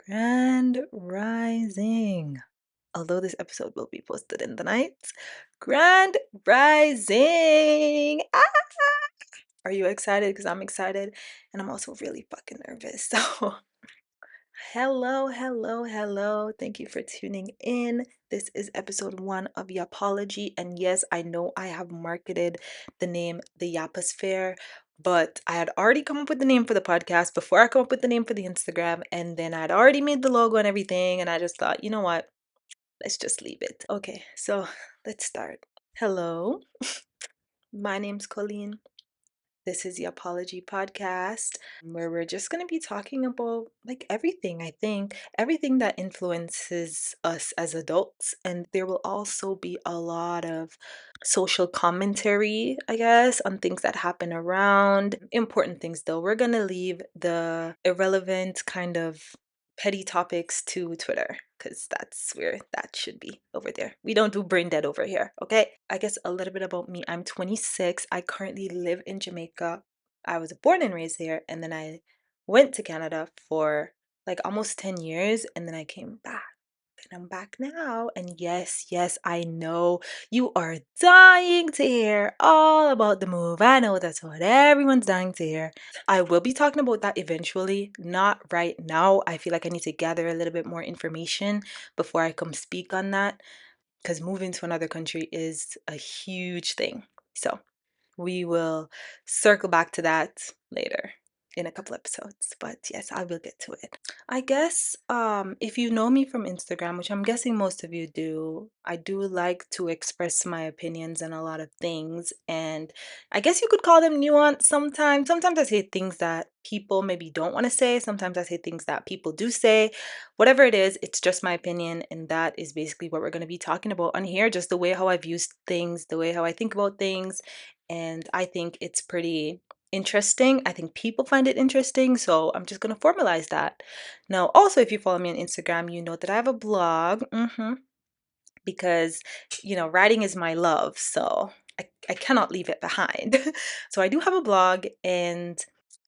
Grand Rising. Although this episode will be posted in the night, Grand Rising. Are you excited? Because I'm excited, and I'm also really fucking nervous. So, hello. Thank you for tuning in. This is episode 1 of Yapology, and yes, I know I have marketed the name the Yaposphere, but I had already come up with the name for the podcast before I come up with the name for the Instagram, and then I'd already made the logo and everything, and I just thought, you know what? Let's just leave it. Okay, so let's start. Hello, my name's Colleen. This is the Apology Podcast, where we're just going to be talking about like everything, I think, everything that influences us as adults. And there will also be a lot of social commentary, I guess, on things that happen around. Important things, though. We're going to leave the irrelevant kind of petty topics to Twitter because that's where that should be over there. We don't do brain dead over here, okay? I guess a little bit about me. I'm 26. I currently live in Jamaica. I was born and raised there, and then I went to Canada for like almost 10 years, and then I came back. And I'm back now. And yes, I know you are dying to hear all about the move. I know that's what everyone's dying to hear. I will be talking about that eventually, not right now. I feel like I need to gather a little bit more information before I come speak on that because moving to another country is a huge thing. So we will circle back to that later in a couple episodes, but yes, I will get to it. I guess if you know me from Instagram, which I'm guessing most of you do, I do like to express my opinions on a lot of things, and I guess you could call them nuanced sometimes. Sometimes I say things that people maybe don't want to say, sometimes I say things that people do say. Whatever it is, it's just my opinion, and that is basically what we're going to be talking about on here, just the way how I've used things, the way how I think about things, and I think it's pretty interesting. I think people find it interesting, so I'm just going to formalize that. Now, also, if you follow me on Instagram, you know that I have a blog, because, writing is my love, so I cannot leave it behind. So I do have a blog, and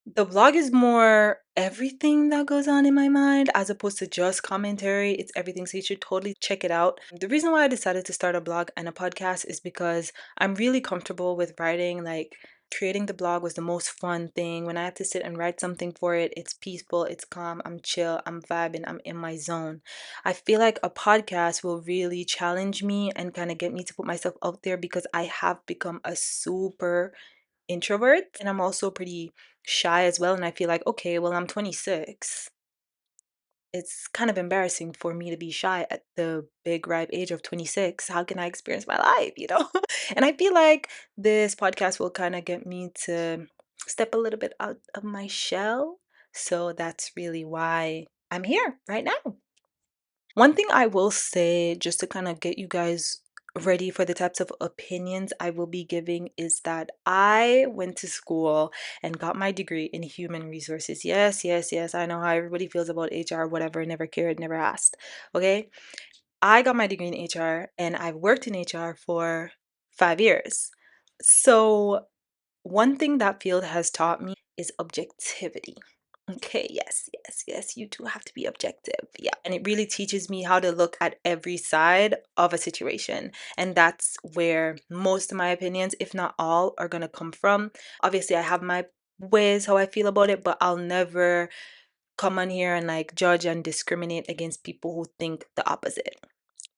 the blog is more everything that goes on in my mind as opposed to just commentary. It's everything, so you should totally check it out. The reason why I decided to start a blog and a podcast is because I'm really comfortable with writing. Like, creating the blog was the most fun thing. When I have to sit and write something for it, it's peaceful, it's calm, I'm chill, I'm vibing, I'm in my zone. I feel like a podcast will really challenge me and kind of get me to put myself out there because I have become a super introvert, and I'm also pretty shy as well. And I feel like, okay, well, I'm 26. It's kind of embarrassing for me to be shy at the big ripe age of 26. How can I experience my life? And I feel like this podcast will kind of get me to step a little bit out of my shell. So that's really why I'm here right now. One thing I will say, just to kind of get you guys ready for the types of opinions I will be giving, is that I went to school and got my degree in human resources. Yes, I know how everybody feels about HR, whatever, never cared, never asked. Okay. I got my degree in HR and I've worked in HR for 5 years. So, one thing that field has taught me is objectivity. Okay, yes, you do have to be objective. Yeah. And it really teaches me how to look at every side of a situation. And that's where most of my opinions, if not all, are going to come from. Obviously, I have my ways how I feel about it, but I'll never come on here and like judge and discriminate against people who think the opposite.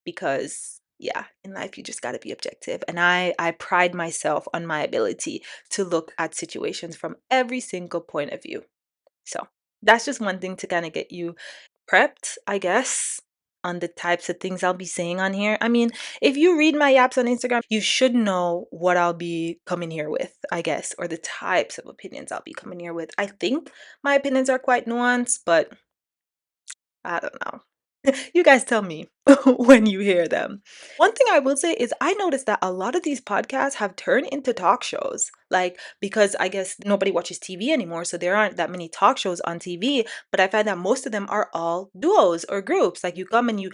Because yeah, in life you just got to be objective. And I pride myself on my ability to look at situations from every single point of view. So that's just one thing to kind of get you prepped, I guess, on the types of things I'll be saying on here. I mean, if you read my yaps on Instagram, you should know what I'll be coming here with, I guess, or the types of opinions I'll be coming here with. I think my opinions are quite nuanced, but I don't know. You guys tell me when you hear them. One thing I will say is I noticed that a lot of these podcasts have turned into talk shows. Like, because I guess nobody watches TV anymore, so there aren't that many talk shows on TV, but I find that most of them are all duos or groups. Like, you come and you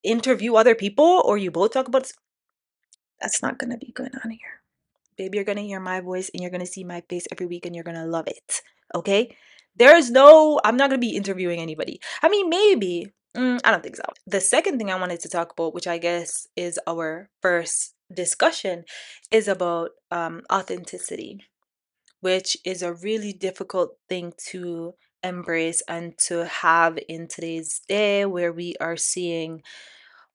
interview other people, or you both talk about that's not going to be going on here. Baby, you're going to hear my voice and you're going to see my face every week and you're going to love it. Okay? I'm not going to be interviewing anybody. I mean, maybe. I don't think so. The second thing I wanted to talk about, which I guess is our first discussion, is about authenticity, which is a really difficult thing to embrace and to have in today's day where we are seeing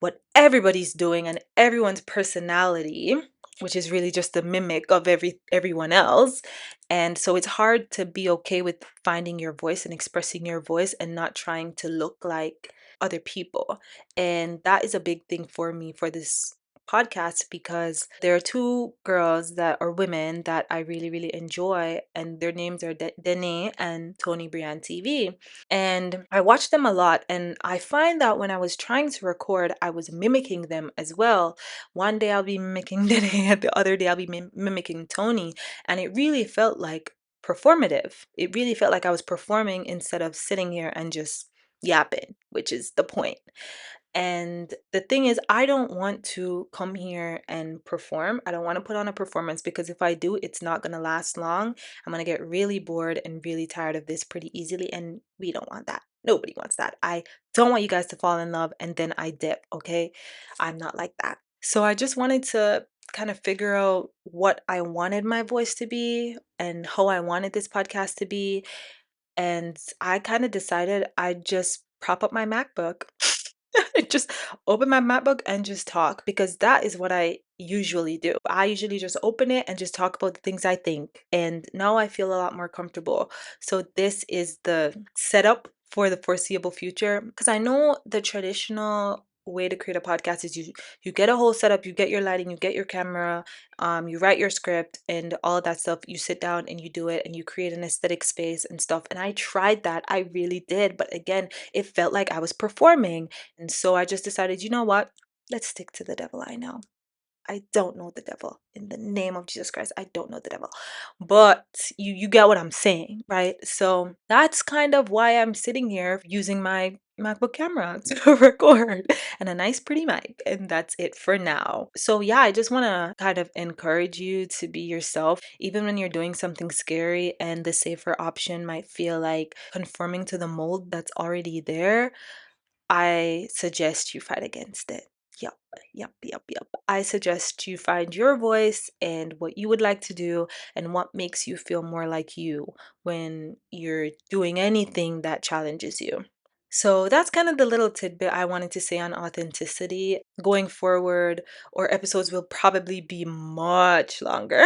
what everybody's doing and everyone's personality, which is really just a mimic of everyone else. And so it's hard to be okay with finding your voice and expressing your voice and not trying to look like other people. And that is a big thing for me for this podcast because there are two girls that are women that I really, really enjoy, and their names are Dene and Tony Brian TV. And I watch them a lot, and I find that when I was trying to record, I was mimicking them as well. One day I'll be mimicking Dene, and the other day I'll be mimicking Tony, and it really felt like performative. It really felt like I was performing instead of sitting here and just yapping, which is the point. And the thing is, I don't want to come here and perform. I don't want to put on a performance because if I do, it's not going to last long. I'm going to get really bored and really tired of this pretty easily. And we don't want that. Nobody wants that. I don't want you guys to fall in love and then I dip, okay? I'm not like that. So I just wanted to kind of figure out what I wanted my voice to be and how I wanted this podcast to be. And I kind of decided I'd just prop up my MacBook. Just open my MacBook and just talk because that is what I usually do. I usually just open it and just talk about the things I think. And now I feel a lot more comfortable. So this is the setup for the foreseeable future because I know the traditional way to create a podcast is you get a whole setup, you get your lighting, you get your camera, you write your script and all of that stuff. You sit down and you do it and you create an aesthetic space and stuff. And I tried that. I really did. But again, it felt like I was performing. And so I just decided, you know what? Let's stick to the devil I know. I don't know the devil. In the name of Jesus Christ, I don't know the devil. But you get what I'm saying, right? So that's kind of why I'm sitting here using my MacBook camera to record and a nice pretty mic. And that's it for now. So yeah, I just want to kind of encourage you to be yourself even when you're doing something scary and the safer option might feel like conforming to the mold that's already there. I suggest you fight against it. Yup, yup. I suggest you find your voice and what you would like to do and what makes you feel more like you when you're doing anything that challenges you. So that's kind of the little tidbit I wanted to say on authenticity. Going forward, or episodes will probably be much longer.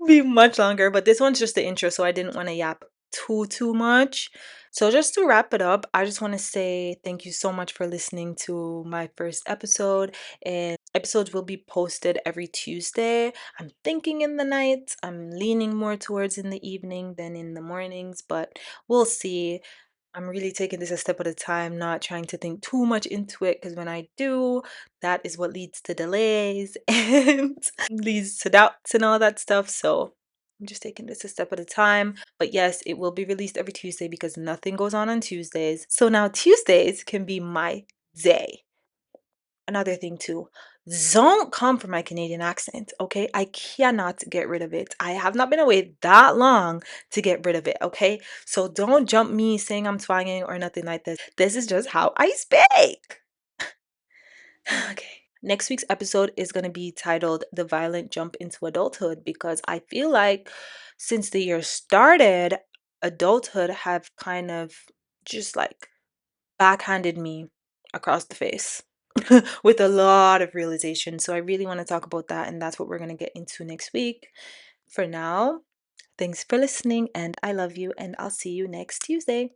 Be much longer, but this one's just the intro, so I didn't want to yap too much. So just to wrap it up, I just want to say thank you so much for listening to my first episode. And episodes will be posted every Tuesday. I'm thinking in the night. I'm leaning more towards in the evening than in the mornings, but we'll see. I'm really taking this a step at a time, not trying to think too much into it because when I do, that is what leads to delays and leads to doubts and all that stuff. So I'm just taking this a step at a time. But yes, it will be released every Tuesday because nothing goes on Tuesdays. So now Tuesdays can be my day. Another thing too, don't come for my Canadian accent, okay? I cannot get rid of it. I have not been away that long to get rid of it, okay? So don't jump me saying I'm twanging or nothing like this. This is just how I speak. Okay. Next week's episode is going to be titled The Violent Jump into Adulthood because I feel like since the year started, adulthood have kind of just like backhanded me across the face with a lot of realization. So I really want to talk about that, and that's what we're going to get into next week. For now, thanks for listening, and I love you, and I'll see you next Tuesday.